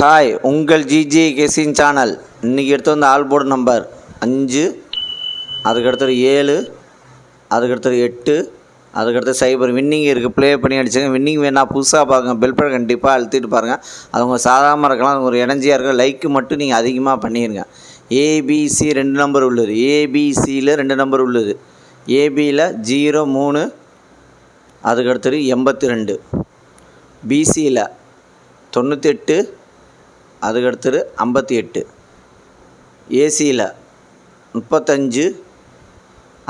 Hi, உங்கள் GJ கேசின் channel. இன்றைக்கி எடுத்து வந்த ஆல் போர்டு நம்பர் 5, அதுக்கடுத்தது 7, அதுக்கடுத்தது 8, அதுக்கடுத்து 0 வின்னிங் இருக்குது. ப்ளே பண்ணி அடிச்சுங்க. வின்னிங் வேணா புதுசாக பாருங்கள், பெல் பட்டன் கண்டிப்பாக அழுத்திட்டு பாருங்கள். அது உங்கள் சாதாரணமாக இருக்கலாம், அது ஒரு எனர்ஜியாக இருக்கும். லைக்கு மட்டும் நீங்கள் அதிகமாக பண்ணிடுங்க. ஏபிசி 2 நம்பர் உள்ளது. ஏபிசியில் 2 நம்பர் உள்ளது. ஏபியில் 0, 3, அதுக்கடுத்தது 82, பிசியில் 98, அதுக்கடுத்தது 58, ஏசியில் 35,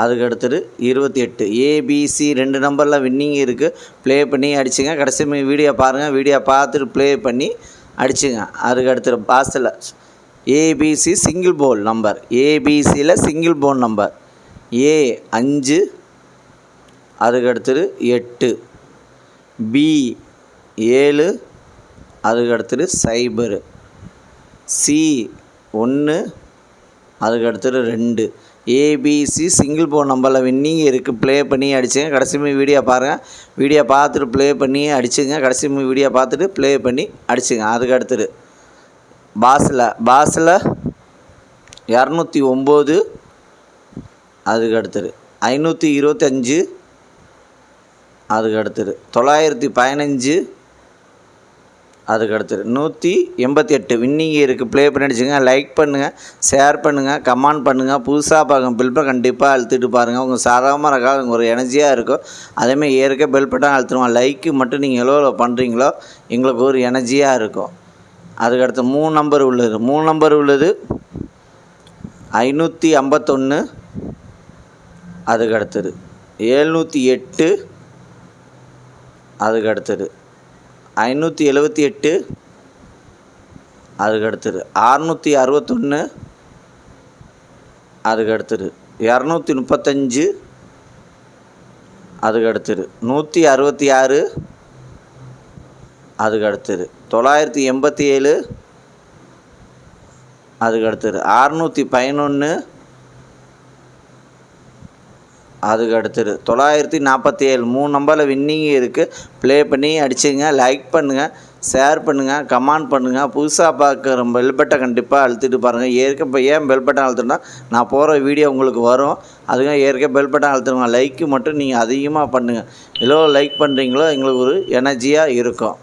அதுக்கடுத்தது 28. ஏபிசி 2 நம்பரில் வின்னிங் இருக்குது. ப்ளே பண்ணி அடிச்சுங்க. கடைசி வீடியோ பாருங்கள். வீடியோ பார்த்துட்டு ப்ளே பண்ணி அடிச்சுங்க. அதுக்கடுத்தது பாஸில் ஏபிசி சிங்கிள் போல் நம்பர். ஏபிசியில் சிங்கிள் போல் நம்பர் ஏ 5, அதுக்கடுத்தது 8, பி 7, அதுக்கடுத்தது 0, சி 1, அதுக்கடுத்தது 2. ஏபிசி சிங்கிள் போன் நம்பரில் வின்னிங் இருக்குது. ப்ளே பண்ணி அடிச்சுங்க. கடைசி வீடியோ பாருங்கள். வீடியோ பார்த்துட்டு ப்ளே பண்ணி அடிச்சுங்க. கடைசி வீடியோ பார்த்துட்டு ப்ளே பண்ணி அடிச்சுங்க. அதுக்கடுத்தது பாஸில் 209, அதுக்கடுத்தது 525, அதுக்கடுத்தது 915, அதுக்கடுத்தது 188 வின்னிங் இருக்குது. ப்ளே பண்ணி அடிச்சுங்க. லைக் பண்ணுங்கள், ஷேர் பண்ணுங்கள், கமெண்ட் பண்ணுங்கள். புதுசாக பார்க்க பெல் பட்டன் கண்டிப்பாக அழுத்திட்டு பாருங்கள். உங்கள் சாதாரணமாக இருக்காது, ஒரு எனர்ஜியாக இருக்கும். அதேமாதிரி ஏற்க பெல் பட்டன் அழுத்துருவோம். லைக்கு மட்டும் நீங்கள் எவ்வளோ பண்ணுறீங்களோ எங்களுக்கு ஒரு எனர்ஜியாக இருக்கும். அதுக்கடுத்து 3 நம்பர் உள்ளது. 3 நம்பர் உள்ளது 551, அதுக்கடுத்தது 708, அதுக்கடுத்தது 578, அதுக்கடுத்தது 661, அதுக்கடுத்தது 235, அதுக்கடுத்தது 166, அதுக்கடுத்தது 987, அதுக்கடுத்தது 611, அதுக்கடுத்தது 947. 3 நம்பரில் வின்னிங் இருக்குது. ப்ளே பண்ணி அடிச்சுங்க. லைக் பண்ணுங்கள், ஷேர் பண்ணுங்கள், கமெண்ட் பண்ணுங்கள். புதுசாக பார்க்குற பெல் பட்டன் கண்டிப்பாக அழுத்திட்டு பாருங்கள். ஏன் பெல் பட்டன் அழுத்துனா நான் போகிற வீடியோ உங்களுக்கு வரும். அதுக்காக பெல் பட்டன் அழுத்துருங்க. லைக்கு மட்டும் நீங்கள் அதிகமாக பண்ணுங்கள். எவ்வளோ லைக் பண்ணுறீங்களோ எங்களுக்கு ஒரு எனர்ஜியாக இருக்கும்.